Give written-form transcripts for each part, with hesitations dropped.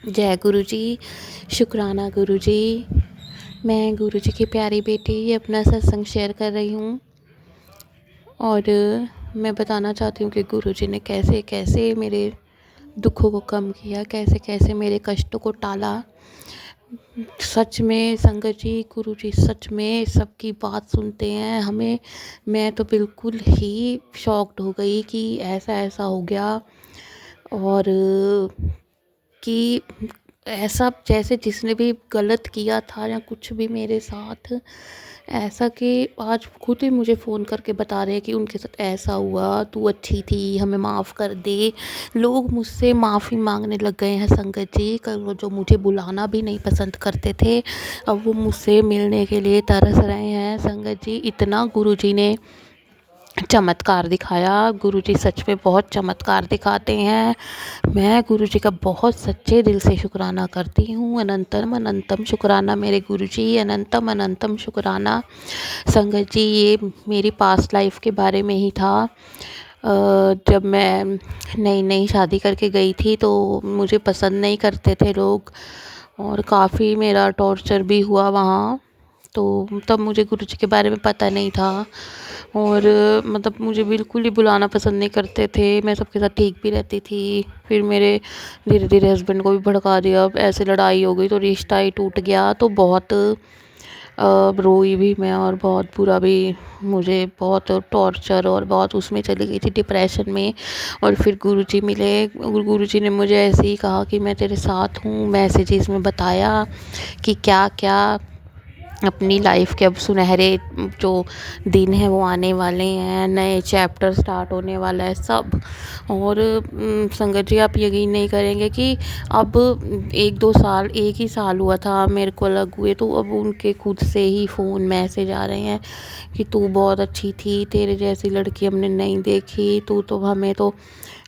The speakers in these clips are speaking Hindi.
जय गुरु जी। शुक्राना गुरु जी। मैं गुरु जी की प्यारी बेटी अपना सत्संग शेयर कर रही हूँ और मैं बताना चाहती हूँ कि गुरु जी ने कैसे कैसे मेरे दुखों को कम किया, कैसे कैसे मेरे कष्टों को टाला। सच में संगत जी, गुरु जी सच में सबकी बात सुनते हैं हमें। मैं तो बिल्कुल ही शॉक्ड हो गई कि ऐसा ऐसा हो गया, और कि ऐसा जैसे जिसने भी गलत किया था या कुछ भी मेरे साथ, ऐसा कि आज खुद ही मुझे फ़ोन करके बता रहे हैं कि उनके साथ ऐसा हुआ, तू अच्छी थी, हमें माफ़ कर दे। लोग मुझसे माफ़ी मांगने लग गए हैं संगत जी। कल वो जो मुझे बुलाना भी नहीं पसंद करते थे, अब वो मुझसे मिलने के लिए तरस रहे हैं संगत जी। इतना गुरु जी ने चमत्कार दिखाया। गुरु जी सच में बहुत चमत्कार दिखाते हैं। मैं गुरु जी का बहुत सच्चे दिल से शुक्राना करती हूँ। अनंतम अनंतम शुक्राना मेरे गुरु जी, अनंतम अनंतम शुक्राना। संगत जी, ये मेरी पास्ट लाइफ के बारे में ही था। जब मैं नई नई शादी करके गई थी तो मुझे पसंद नहीं करते थे लोग, और काफ़ी मेरा टॉर्चर भी हुआ वहाँ। तो तब मुझे गुरु जी के बारे में पता नहीं था, और मतलब मुझे बिल्कुल ही बुलाना पसंद नहीं करते थे। मैं सबके साथ ठीक भी रहती थी। फिर मेरे धीरे धीरे हस्बैंड को भी भड़का दिया, ऐसे लड़ाई हो गई तो रिश्ता ही टूट गया। तो बहुत रोई भी मैं, और बहुत बुरा भी, मुझे बहुत टॉर्चर और बहुत उसमें चली गई थी डिप्रेशन में। और फिर गुरुजी मिले। गुरुजी ने मुझे ऐसे ही कहा कि मैं तेरे साथ हूँ। मैसेजेस में बताया कि क्या क्या अपनी लाइफ के अब सुनहरे जो दिन हैं वो आने वाले हैं, नए चैप्टर स्टार्ट होने वाला है सब। और संगत जी, आप यकीन नहीं करेंगे कि अब 1-2 साल, एक ही साल हुआ था मेरे को अलग हुए, तो अब उनके खुद से ही फ़ोन मैसेज आ रहे हैं कि तू बहुत अच्छी थी, तेरे जैसी लड़की हमने नहीं देखी, तू तो हमें तो।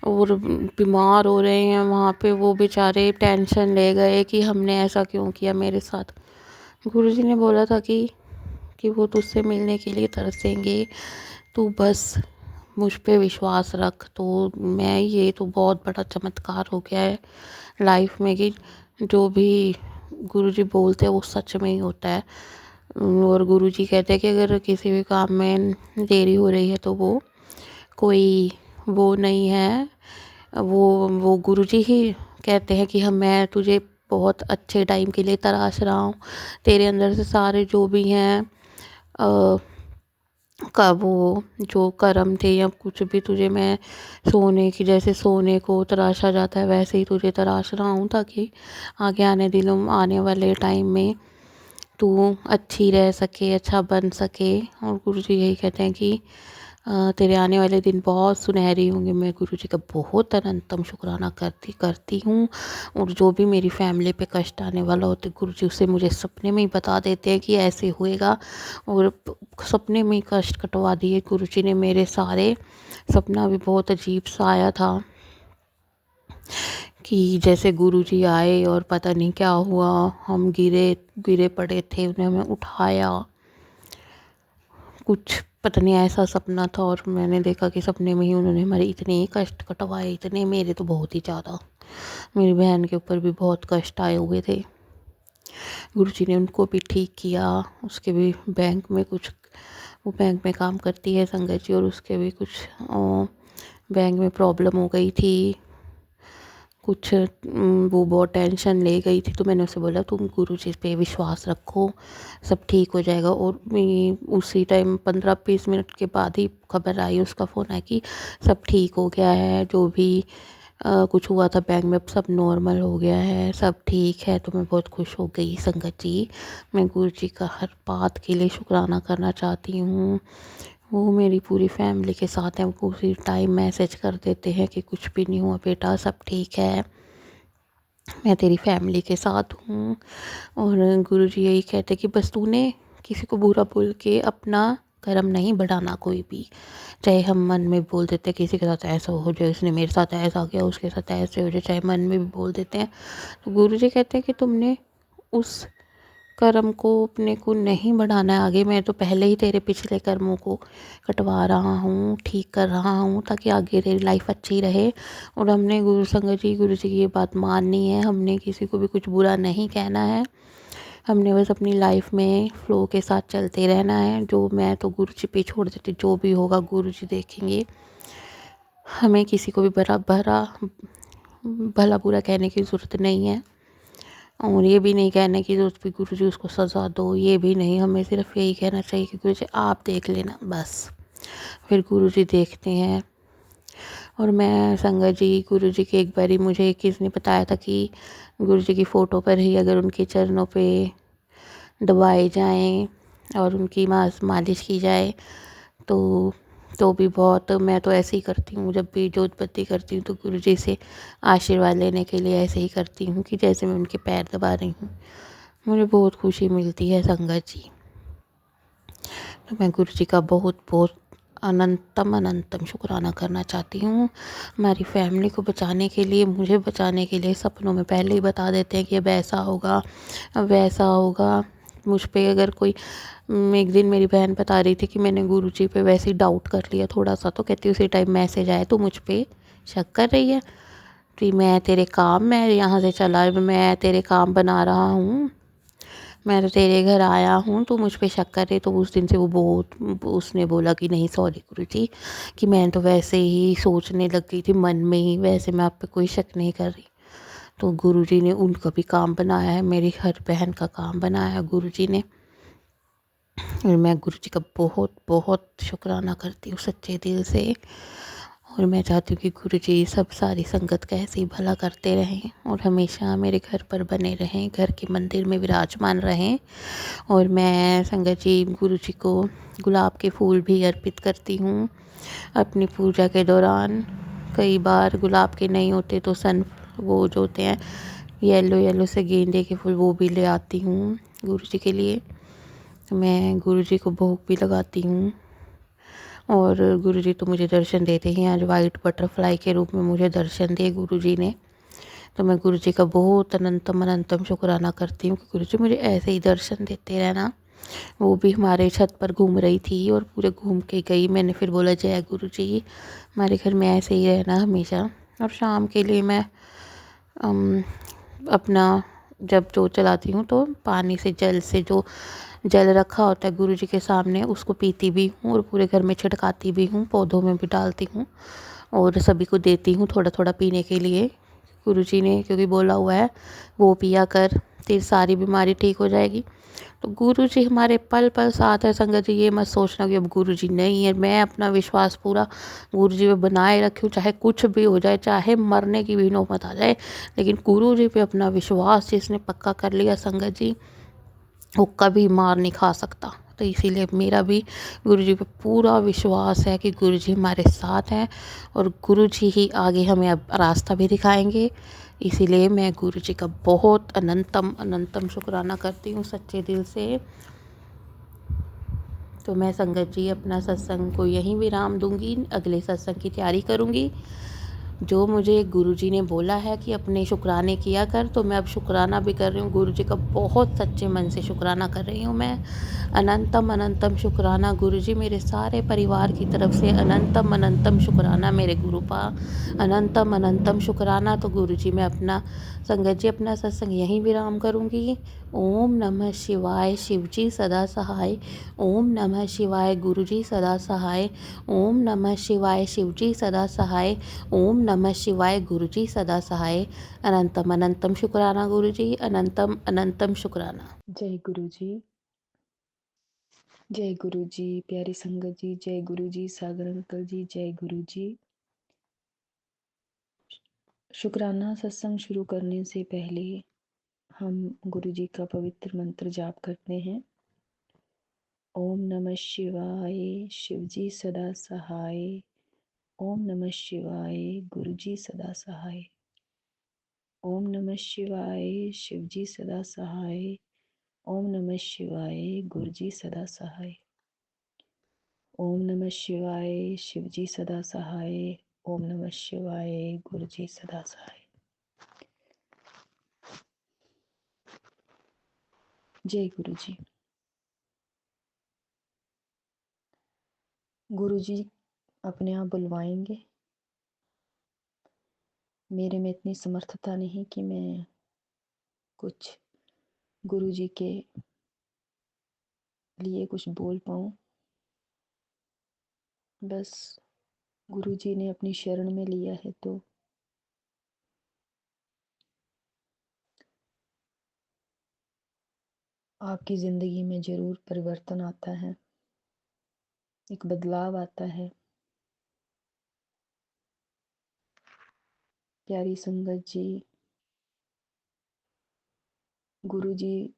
और बीमार हो रहे हैं वहाँ पे वो बेचारे, टेंशन ले गए कि हमने ऐसा क्यों किया मेरे साथ। गुरुजी ने बोला था कि वो तुझसे मिलने के लिए तरसेंगे, तू बस मुझ पे विश्वास रख। तो मैं, ये तो बहुत बड़ा चमत्कार हो गया है लाइफ में कि जो भी गुरुजी बोलते हैं वो सच में ही होता है। और गुरुजी कहते हैं कि अगर किसी भी काम में देरी हो रही है तो वो कोई वो नहीं है, वो गुरुजी ही कहते हैं कि हम, मैं तुझे बहुत अच्छे टाइम के लिए तराश रहा हूँ। तेरे अंदर से सारे जो भी हैं का वो जो कर्म थे या कुछ भी, तुझे मैं सोने की, जैसे सोने को तराशा जाता है वैसे ही तुझे तराश रहा हूँ, ताकि आगे आने वाले टाइम में तू अच्छी रह सके, अच्छा बन सके। और गुरुजी यही कहते हैं कि तेरे आने वाले दिन बहुत सुनहरे होंगे। मैं गुरुजी का बहुत अनंतम शुक्राना करती हूँ। और जो भी मेरी फैमिली पे कष्ट आने वाला होता है, गुरुजी उसे मुझे सपने में ही बता देते हैं कि ऐसे होएगा, और सपने में ही कष्ट कटवा दिए गुरुजी ने मेरे सारे। सपना भी बहुत अजीब सा आया था कि जैसे गुरुजी आए और पता नहीं क्या हुआ, हम गिरे गिरे पड़े थे, उन्हें हमें उठाया, कुछ पता नहीं ऐसा सपना था। और मैंने देखा कि सपने में ही उन्होंने हमारे इतने कष्ट कटवाए, इतने, मेरे तो बहुत ही ज़्यादा। मेरी बहन के ऊपर भी बहुत कष्ट आए हुए थे। गुरुजी ने उनको भी ठीक किया। उसके भी बैंक में कुछ, वो बैंक में काम करती है संगत जी, और उसके भी कुछ बैंक में प्रॉब्लम हो गई थी कुछ। वो बहुत टेंशन ले गई थी। तो मैंने उसे बोला तुम गुरुजी पे विश्वास रखो, सब ठीक हो जाएगा। और उसी टाइम 15-20 मिनट के बाद ही खबर आई, उसका फ़ोन आया कि सब ठीक हो गया है, जो भी कुछ हुआ था बैंक में, अब सब नॉर्मल हो गया है, सब ठीक है। तो मैं बहुत खुश हो गई संगत जी। मैं गुरुजी का हर बात के लिए शुक्राना करना चाहती हूँ। वो मेरी पूरी फैमिली के साथ हैं, वो पूरी टाइम मैसेज कर देते हैं कि कुछ भी नहीं हुआ बेटा, सब ठीक है, मैं तेरी फैमिली के साथ हूँ। और गुरुजी यही कहते कि बस तूने किसी को बुरा बोल के अपना कर्म नहीं बढ़ाना कोई भी। चाहे हम मन में बोल देते हैं किसी के साथ ऐसा हो जाए, उसने मेरे साथ ऐसा किया, उसके साथ ऐसे हो जाए, चाहे मन में भी बोल देते हैं। तो गुरुजी कहते हैं कि तुमने उस कर्म को अपने को नहीं बढ़ाना है आगे। मैं तो पहले ही तेरे पिछले कर्मों को कटवा रहा हूँ, ठीक कर रहा हूँ, ताकि आगे तेरी लाइफ अच्छी रहे। और हमने गुरु संगत जी, गुरु जी की ये बात माननी है। हमने किसी को भी कुछ बुरा नहीं कहना है। हमने बस अपनी लाइफ में फ्लो के साथ चलते रहना है। जो मैं तो गुरु जी पे छोड़ देती, जो भी होगा गुरु जी देखेंगे। हमें किसी को भी भला बुरा कहने की ज़रूरत नहीं है। और ये भी नहीं कहने की ज़रूरत कि गुरु जी उसको सज़ा दो, ये भी नहीं। हमें सिर्फ यही कहना चाहिए कि गुरु जी आप देख लेना बस। फिर गुरु जी देखते हैं। और मैं संगत जी, गुरु जी की एक बारी मुझे किसी ने बताया था कि गुरु जी की फ़ोटो पर ही अगर उनके चरणों पे दबाए जाएं और उनकी मालिश की जाए तो भी बहुत। मैं तो ऐसे ही करती हूँ, जब भी जोत बत्ती करती हूँ तो गुरु जी से आशीर्वाद लेने के लिए ऐसे ही करती हूँ कि जैसे मैं उनके पैर दबा रही हूँ। मुझे बहुत खुशी मिलती है संगत जी। तो मैं गुरु जी का बहुत बहुत अनंतम अनंतम शुक्राना करना चाहती हूँ। हमारी फैमिली को बचाने के लिए, मुझे बचाने के लिए सपनों में पहले ही बता देते हैं कि अब ऐसा होगा, अब वैसा होगा। मुझ पे अगर कोई एक दिन मेरी बहन बता रही थी कि मैंने गुरु जी पे वैसे ही डाउट कर लिया थोड़ा सा, तो कहती उसी टाइम मैसेज आया, तो मुझ पे शक कर रही है कि मैं तेरे काम, मैं यहाँ से चला, मैं तेरे काम बना रहा हूँ, मैं तो तेरे घर आया हूँ, तो मुझ पे शक कर रही। तो उस दिन से वो बहुत, उसने बोला कि नहीं सॉरी गुरुजी, कि मैं तो वैसे ही सोचने लग गई थी मन में ही, वैसे मैं आप पे कोई शक नहीं कर रही। तो गुरुजी ने उनका भी काम बनाया है, मेरी हर बहन का काम बनाया है गुरुजी ने। और मैं गुरुजी का बहुत बहुत शुक्राना करती हूँ सच्चे दिल से। और मैं चाहती हूँ कि गुरुजी सब सारी संगत का ऐसे ही भला करते रहें और हमेशा मेरे घर पर बने रहें, घर के मंदिर में विराजमान रहें। और मैं संगत जी, गुरु जी को गुलाब के फूल भी अर्पित करती हूँ अपनी पूजा के दौरान। कई बार गुलाब के नहीं होते तो वो जो होते हैं येलो येलो से गेंदे के फूल, वो भी ले आती हूँ गुरु जी के लिए। मैं गुरु जी को भोग भी लगाती हूँ। और गुरु जी तो मुझे दर्शन देते ही, आज वाइट बटरफ्लाई के रूप में मुझे दर्शन दिए गुरु जी ने। तो मैं गुरु जी का बहुत अनंतम अनंतम शुक्राना करती हूँ कि गुरु जी मुझे ऐसे ही दर्शन देते रहना। वो भी हमारे छत पर घूम रही थी और पूरे घूम के गई। मैंने फिर बोला जय गुरु जी, हमारे घर में ऐसे ही रहना हमेशा। और शाम के लिए मैं अपना जब जोत चलाती हूँ तो पानी से, जल से, जो जल रखा होता है गुरु जी के सामने, उसको पीती भी हूँ और पूरे घर में छिड़काती भी हूँ, पौधों में भी डालती हूँ और सभी को देती हूँ थोड़ा थोड़ा पीने के लिए। गुरु जी ने क्योंकि बोला हुआ है वो पिया कर, तेरी सारी बीमारी ठीक हो जाएगी। तो गुरु जी हमारे पल पल साथ है संगत जी। ये मत सोचना कि अब गुरु जी नहीं है। मैं अपना विश्वास पूरा गुरु जी पे बनाए रखी हूँ, चाहे कुछ भी हो जाए, चाहे मरने की भी नौबत आ जाए, लेकिन गुरु जी पे अपना विश्वास जिसने पक्का कर लिया संगत जी, वो कभी मार नहीं खा सकता। तो इसीलिए मेरा भी गुरु जी पे पूरा विश्वास है कि गुरु जी हमारे साथ हैं और गुरु जी ही आगे हमें अब रास्ता भी दिखाएंगे। इसीलिए मैं गुरु जी का बहुत अनंतम अनंतम शुक्राना करती हूँ सच्चे दिल से। तो मैं संगत जी अपना सत्संग को यहीं विराम दूंगी, अगले सत्संग की तैयारी करूंगी। जो मुझे गुरुजी ने बोला है कि अपने शुक्राने किया कर, तो मैं अब शुक्राना भी कर रही हूँ। गुरुजी का बहुत सच्चे मन से शुक्राना कर रही हूँ मैं। अनंतम अनंतम शुक्राना गुरुजी, मेरे सारे परिवार की तरफ से अनंतम अनंतम शुक्राना मेरे गुरु पा, अनंतम अनंतम शुक्राना। तो गुरुजी मैं अपना संगत जी अपना सत्संग यहीं विराम करूँगी। ओम नमः शिवाय, शिवजी सदा सहाय। ओम नमः शिवाय, गुरुजी सदा सहाय। ओम नमः शिवाय, शिवजी सदा सहाय। ओम नमः शिवाय, गुरुजी सदा सहाय। अनंतम अनंतम शुक्राना गुरुजी, अनंतम अनंतम शुक्राना। जय गुरु जी, जय गुरु जी, प्यारी संगत जी, जय गुरु जी, सागर अंकल जी, जय गुरु जी। शुक्राना सत्संग शुरू करने से पहले हम गुरु जी का पवित्र मंत्र जाप करते हैं। ओम नमः शिवाय, शिवजी सदा सहाय। ओम नमः शिवाय, गुरुजी सदा सहाय। ओम नमः शिवाय, शिवजी सदा सहाय। ओम नमः शिवाय, गुरुजी सदा सहाय। ओम नमः शिवाय, शिवजी सदा सहाय। ओम नमः शिवाय, गुरुजी सदा सहाय। जय गुरु जी। गुरु जी अपने आप बुलवाएंगे। मेरे में इतनी समर्थता नहीं कि मैं कुछ गुरु जी के लिए कुछ बोल पाऊँ। बस गुरु जी ने अपनी शरण में लिया है तो आपकी ज़िंदगी में ज़रूर परिवर्तन आता है, एक बदलाव आता है। प्यारी संगत जी, गुरु जी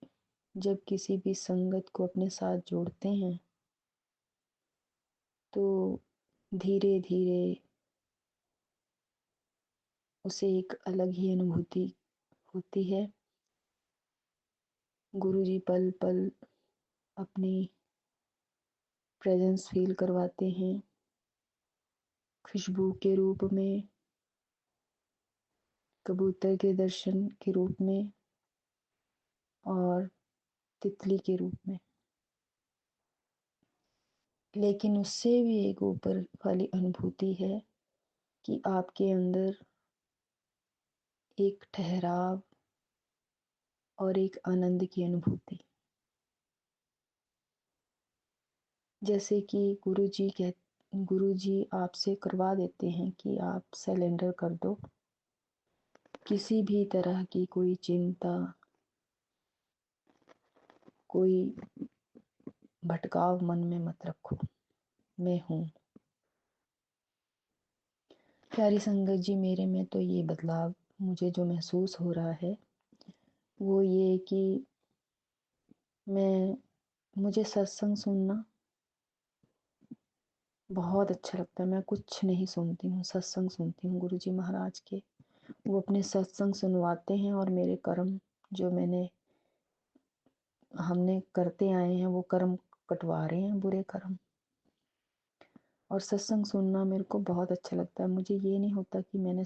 जब किसी भी संगत को अपने साथ जोड़ते हैं तो धीरे धीरे उसे एक अलग ही अनुभूति होती है। गुरु जी पल पल अपनी प्रेजेंस फील करवाते हैं, खुशबू के रूप में, कबूतर के दर्शन के रूप में और तितली के रूप में। लेकिन उससे भी एक ऊपर वाली अनुभूति है कि आपके अंदर एक ठहराव और एक आनंद की अनुभूति। जैसे कि गुरु जी आपसे करवा देते हैं कि आप सरेंडर कर दो, किसी भी तरह की कोई चिंता, कोई भटकाव मन में मत रखो, मैं हूँ। प्यारी संगत जी, मेरे में तो ये बदलाव मुझे जो महसूस हो रहा है वो ये कि मुझे सत्संग सुनना बहुत अच्छा लगता है। मैं कुछ नहीं सुनती हूँ, सत्संग सुनती हूँ गुरु जी महाराज के। वो अपने सत्संग सुनवाते हैं और मेरे कर्म जो हमने करते आए हैं वो कर्म कटवा रहे हैं, बुरे कर्म। और सत्संग सुनना मेरे को बहुत अच्छा लगता है। मुझे ये नहीं होता कि मैंने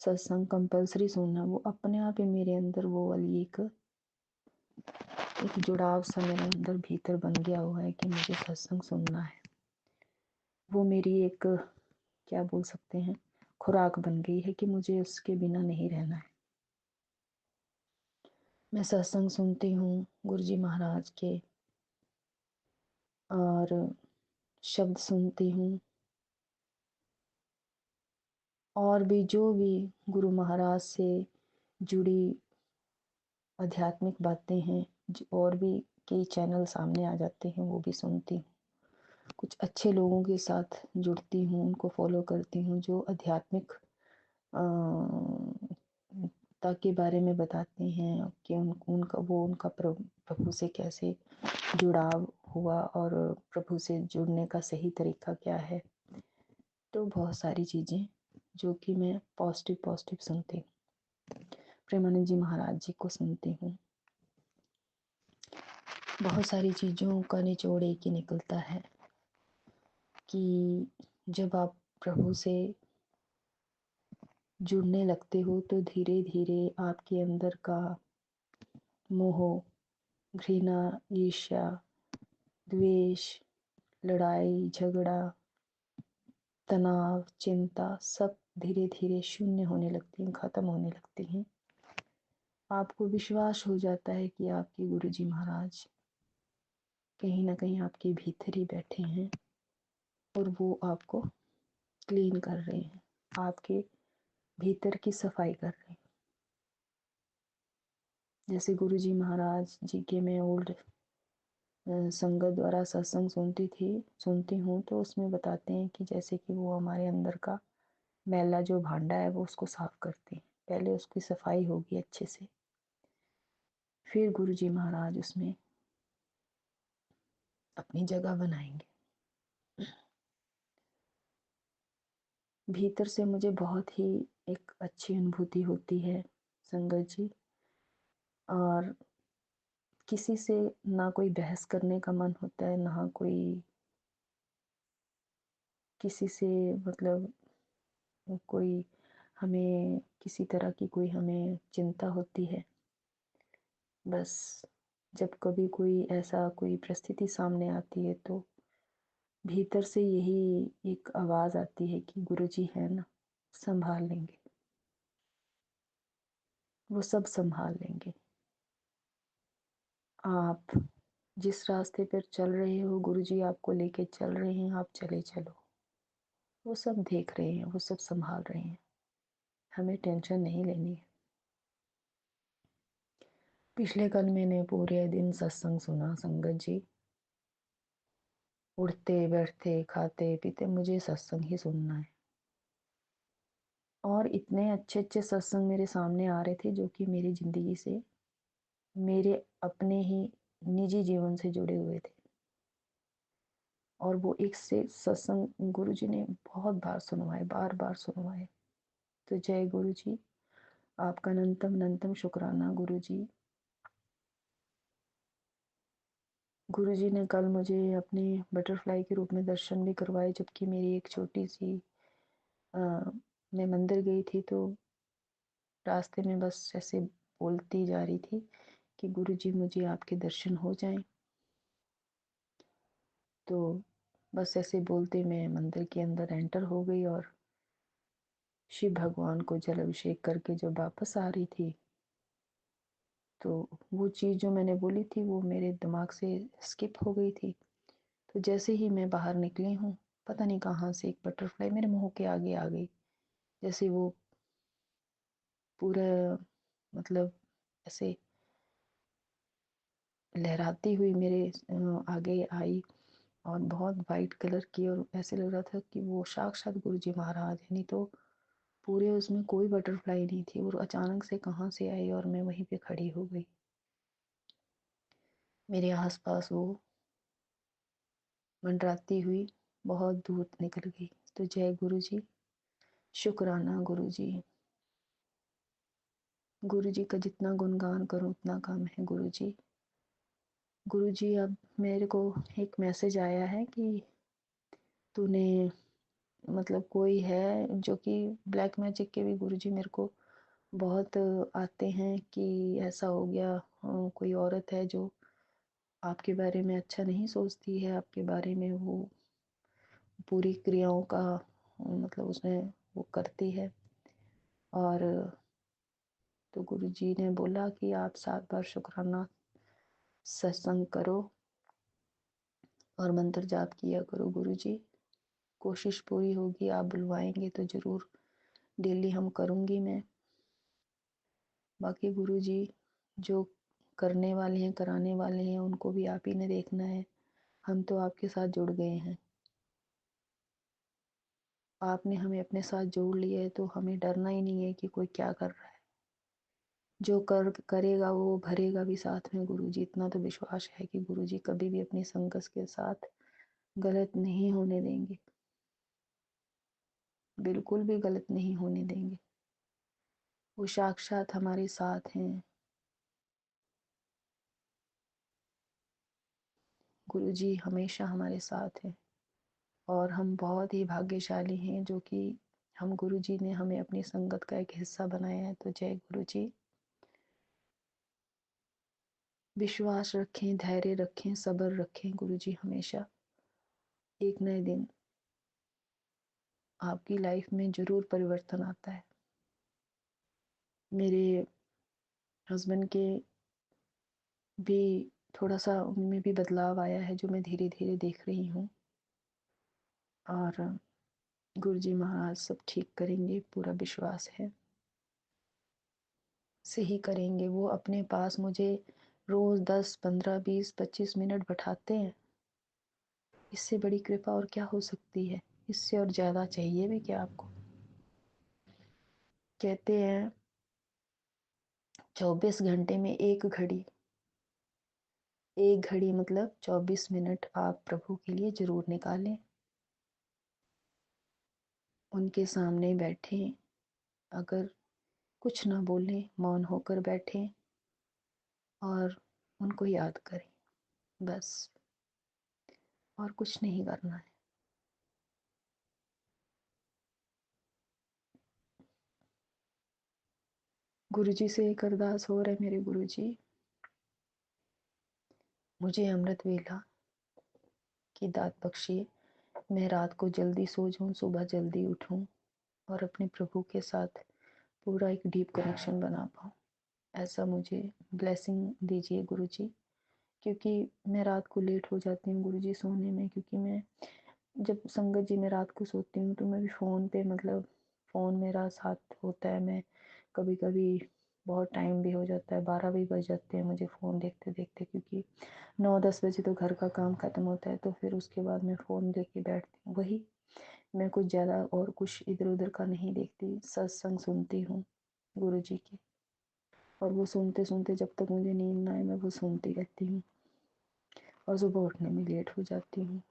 सत्संग कंपलसरी सुनना, वो अपने आप ही मेरे अंदर वो वाली एक जुड़ाव सा मेरे अंदर भीतर बन गया हुआ है कि मुझे सत्संग सुनना है। वो मेरी एक, क्या बोल सकते हैं, खुराक बन गई है कि मुझे उसके बिना नहीं रहना है। मैं सत्संग सुनती हूँ गुरु जी महाराज के और शब्द सुनती हूँ और भी जो भी गुरु महाराज से जुड़ी आध्यात्मिक बातें हैं, और भी कई चैनल सामने आ जाते हैं, वो भी सुनती हूँ। कुछ अच्छे लोगों के साथ जुड़ती हूँ, उनको फॉलो करती हूँ जो आध्यात्मिक के बारे में बताते हैं कि उनका प्रभु से कैसे जुड़ाव हुआ और प्रभु से जुड़ने का सही तरीका क्या है। तो बहुत सारी चीज़ें जो कि मैं पॉजिटिव सुनती हूँ। प्रेमानंद जी महाराज जी को सुनती हूँ। बहुत सारी चीज़ों का निचोड़ एक ही निकलता है कि जब आप प्रभु से जुड़ने लगते हो तो धीरे धीरे आपके अंदर का मोह, घृणा, ईर्ष्या, द्वेष, लड़ाई झगड़ा, तनाव, चिंता सब धीरे धीरे शून्य होने लगती हैं, खत्म होने लगती हैं। आपको विश्वास हो जाता है कि आपके गुरु जी महाराज कहीं ना कहीं आपके भीतर ही बैठे हैं और वो आपको क्लीन कर रहे हैं, आपके भीतर की सफाई कर रहे हैं। जैसे गुरु जी महाराज जी के मैं ओल्ड संगत द्वारा सत्संग सुनती हूँ तो उसमें बताते हैं कि जैसे कि वो हमारे अंदर का मैला जो भांडा है वो उसको साफ करते हैं। पहले उसकी सफाई होगी अच्छे से, फिर गुरु जी महाराज उसमें अपनी जगह बनाएंगे। भीतर से मुझे बहुत ही एक अच्छी अनुभूति होती है संगत जी। और किसी से ना कोई बहस करने का मन होता है, ना कोई किसी से मतलब कोई हमें किसी तरह की कोई हमें चिंता होती है। बस जब कभी कोई ऐसा कोई परिस्थिति सामने आती है तो भीतर से यही एक आवाज़ आती है कि गुरुजी है ना, संभाल लेंगे, वो सब संभाल लेंगे। आप जिस रास्ते पर चल रहे हो, गुरुजी आपको लेके चल रहे हैं, आप चले चलो। वो सब देख रहे हैं, वो सब संभाल रहे हैं, हमें टेंशन नहीं लेनी है। पिछले कल मैंने पूरे दिन सत्संग सुना संगत जी। उठते बैठते खाते पीते मुझे सत्संग ही सुनना है। और इतने अच्छे अच्छे सत्संग मेरे सामने आ रहे थे जो कि मेरी ज़िंदगी से, मेरे अपने ही निजी जीवन से जुड़े हुए थे। और वो एक से सत्संग गुरुजी ने बहुत बार सुनवाए, बार बार सुनवाए। तो जय गुरुजी, आपका अनंतम अनंतम शुक्राना गुरुजी। गुरुजी ने कल मुझे अपने बटरफ्लाई के रूप में दर्शन भी करवाए, जबकि मेरी एक छोटी सी मैं मंदिर गई थी तो रास्ते में बस ऐसे बोलती जा रही थी कि गुरुजी मुझे आपके दर्शन हो जाएं। तो बस ऐसे बोलते मैं मंदिर के अंदर एंटर हो गई और शिव भगवान को जल अभिषेक करके जब वापस आ रही थी तो वो चीज़ जो मैंने बोली थी वो मेरे दिमाग से स्किप हो गई थी। तो जैसे ही मैं बाहर निकली हूँ, पता नहीं कहाँ से एक बटरफ्लाई मेरे मुंह के आगे आ गई। जैसे वो पूरा मतलब ऐसे लहराती हुई मेरे आगे आई और बहुत वाइट कलर की, और ऐसे लग रहा था कि वो साक्षात गुरुजी महाराज है। नहीं तो पूरे उसमें कोई बटरफ्लाई नहीं थी, और अचानक से कहाँ से आई और मैं वहीं पे खड़ी हो गई। मेरे आसपास वो मंडराती हुई बहुत दूर निकल गई। तो जय गुरुजी, शुक्राना गुरुजी। गुरुजी का जितना गुणगान करूं उतना कम है गुरुजी। गुरुजी अब मेरे को एक मैसेज आया है कि तूने मतलब कोई है जो कि ब्लैक मैजिक के भी गुरुजी मेरे को बहुत आते हैं कि ऐसा हो गया, कोई औरत है जो आपके बारे में अच्छा नहीं सोचती है, आपके बारे में वो पूरी क्रियाओं का मतलब उसमें वो करती है। और तो गुरुजी ने बोला कि आप 7 बार शुक्राना सत्संग करो और मंत्र जाप किया करो गुरुजी। कोशिश पूरी होगी, आप बुलवाएंगे तो ज़रूर डेली हम करूँगी मैं। बाकी गुरुजी जो करने वाले हैं, कराने वाले हैं, उनको भी आप ही ने देखना है। हम तो आपके साथ जुड़ गए हैं, आपने हमें अपने साथ जोड़ लिया है तो हमें डरना ही नहीं है कि कोई क्या कर रहा है। जो करेगा वो भरेगा भी साथ में गुरुजी। इतना तो विश्वास है कि गुरुजी कभी भी अपनी संगत के साथ गलत नहीं होने देंगे, बिल्कुल भी गलत नहीं होने देंगे। वो साक्षात हमारे साथ हैं। गुरुजी हमेशा हमारे साथ हैं और हम बहुत ही भाग्यशाली हैं जो कि हम गुरुजी ने हमें अपनी संगत का एक हिस्सा बनाया है। तो जय गुरुजी। विश्वास रखें, धैर्य रखें, सब्र रखें गुरुजी। हमेशा एक नए दिन आपकी लाइफ में जरूर परिवर्तन आता है। मेरे हस्बैंड के भी थोड़ा सा उनमें भी बदलाव आया है जो मैं धीरे धीरे देख रही हूँ। और गुरुजी महाराज सब ठीक करेंगे, पूरा विश्वास है, सही करेंगे। वो अपने पास मुझे रोज 10 15 20 25 मिनट बैठाते हैं। इससे बड़ी कृपा और क्या हो सकती है? इससे और ज्यादा चाहिए भी क्या आपको? कहते हैं 24 घंटे में एक घड़ी, एक घड़ी मतलब 24 मिनट आप प्रभु के लिए जरूर निकालें। उनके सामने बैठे, अगर कुछ ना बोलें, मौन होकर बैठें और उनको याद करें, बस, और कुछ नहीं करना है। गुरुजी से एक अरदास और है मेरे गुरुजी, मुझे अमृत वेला की दात बख्शिए। मैं रात को जल्दी सो जाऊँ, सुबह जल्दी उठूँ और अपने प्रभु के साथ पूरा एक डीप कनेक्शन बना पाऊँ। ऐसा मुझे ब्लेसिंग दीजिए गुरुजी, क्योंकि मैं रात को लेट हो जाती हूँ गुरुजी सोने में, क्योंकि मैं जब संगत जी में रात को सोती हूँ तो मैं भी फ़ोन पे, मतलब फ़ोन मेरा साथ होता है। मैं कभी कभी बहुत टाइम भी हो जाता है, 12 भी बज जाते हैं मुझे फ़ोन देखते देखते, क्योंकि 9-10 बजे तो घर का काम ख़त्म होता है, तो फिर उसके बाद मैं फ़ोन देख के बैठती हूँ। वही मैं कुछ ज़्यादा और कुछ इधर उधर का नहीं देखती, सत्संग सुनती हूँ गुरुजी की, और वो सुनते सुनते जब तक मुझे नींद ना आए मैं वो सुनती रहती हूँ, और सुबह उठने में लेट हो जाती हूँ।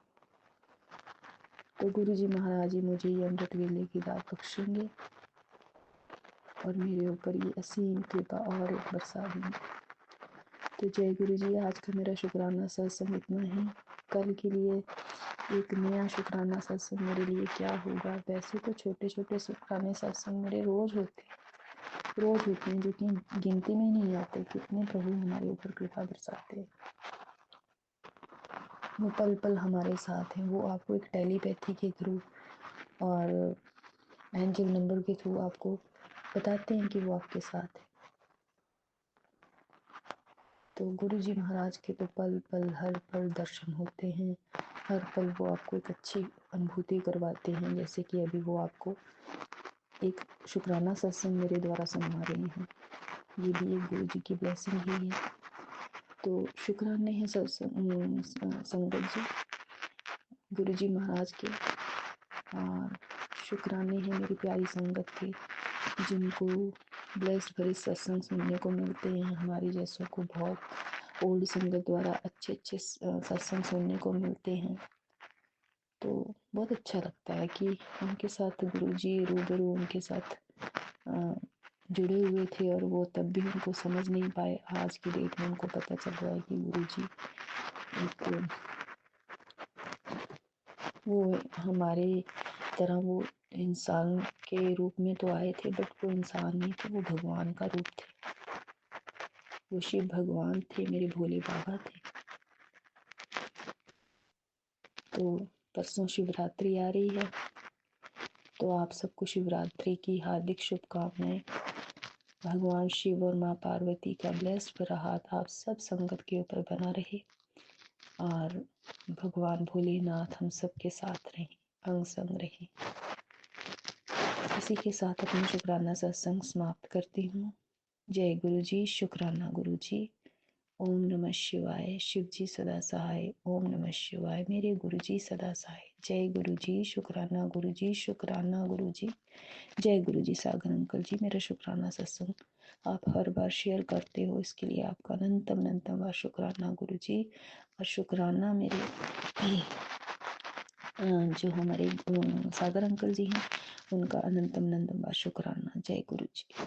तो गुरुजी महाराज जी मुझे ये अमृत वेले की दात बख्शेंगे और मेरे ऊपर ये असीम कृपा और एक बरसा देंगे। तो जय गुरुजी। आज का मेरा शुक्राना सत्संग इतना ही। कल के लिए एक नया शुक्राना सत्संग मेरे लिए क्या होगा। वैसे तो छोटे छोटे शुक्राने सत्संग मेरे रोज होते हैं, जो कि गिनती में नहीं आते। कितने प्रभु हमारे ऊपर कृपा बरसाते हैं, वो पल पल हमारे साथ हैं। वो आपको एक टेलीपैथी के थ्रू और एंजल नंबर के थ्रू आपको बताते हैं कि वो आपके साथ है। तो गुरु जी महाराज के तो पल पल हर पल दर्शन होते हैं, हर पल वो आपको एक अच्छी अनुभूति करवाते हैं। जैसे कि अभी वो आपको एक शुक्राना सत्संग मेरे द्वारा सुना रहे हैं, ये भी एक गुरु जी की ब्लेसिंग ही है। तो शुक्राने हैं संगत जी गुरु जी महाराज के, और शुक्राने हैं मेरी प्यारी संगत के, जिनको ब्लेस्ड भरे सत्संग सुनने को मिलते हैं। हमारी जैसों को बहुत ओल्ड संगत द्वारा अच्छे अच्छे सत्संग सुनने को मिलते हैं। तो बहुत अच्छा लगता है कि उनके साथ गुरुजी रूबरू उनके साथ जुड़े हुए थे, और वो तब भी उनको समझ नहीं पाए। आज की डेट में उनको पता चल रहा है कि गुरुजी एक वो हमारे तरह वो इंसान के रूप में तो आए थे, बट वो इंसान नहीं थे, वो भगवान का रूप थे। वो शिव भगवान थे, मेरे भोले बाबा थे। तो परसों शिवरात्रि आ रही है, तो आप सबको शिवरात्रि की हार्दिक शुभकामनाएं। भगवान शिव और माँ पार्वती का ब्लेस्ड भरा हाथ आप सब संगत के ऊपर बना रहे, और भगवान भोलेनाथ हम सब के साथ रहें, अंग संग रहें। इसी के साथ अपनी शुक्राना सत्संग समाप्त करती हूँ। जय गुरु जी। शुक्राना गुरु जी। ओम नमः शिवाय। शिव जी सदा सहाय। ओम नमः शिवाय। मेरे गुरु जी सदा सहाय। जय गुरु जी। शुक्राना गुरु जी। शुक्राना गुरु जी। जय गुरु जी। सागर अंकल जी, मेरा शुक्राना सत्संग आप हर बार शेयर करते हो, इसके लिए आपका अनंतम अनंतम बार शुक्राना गुरु जी। और शुक्राना मेरे जो हमारे सागर अंकल जी हैं, उनका अनंतम अनंतम बार शुक्राना। जय गुरु जी।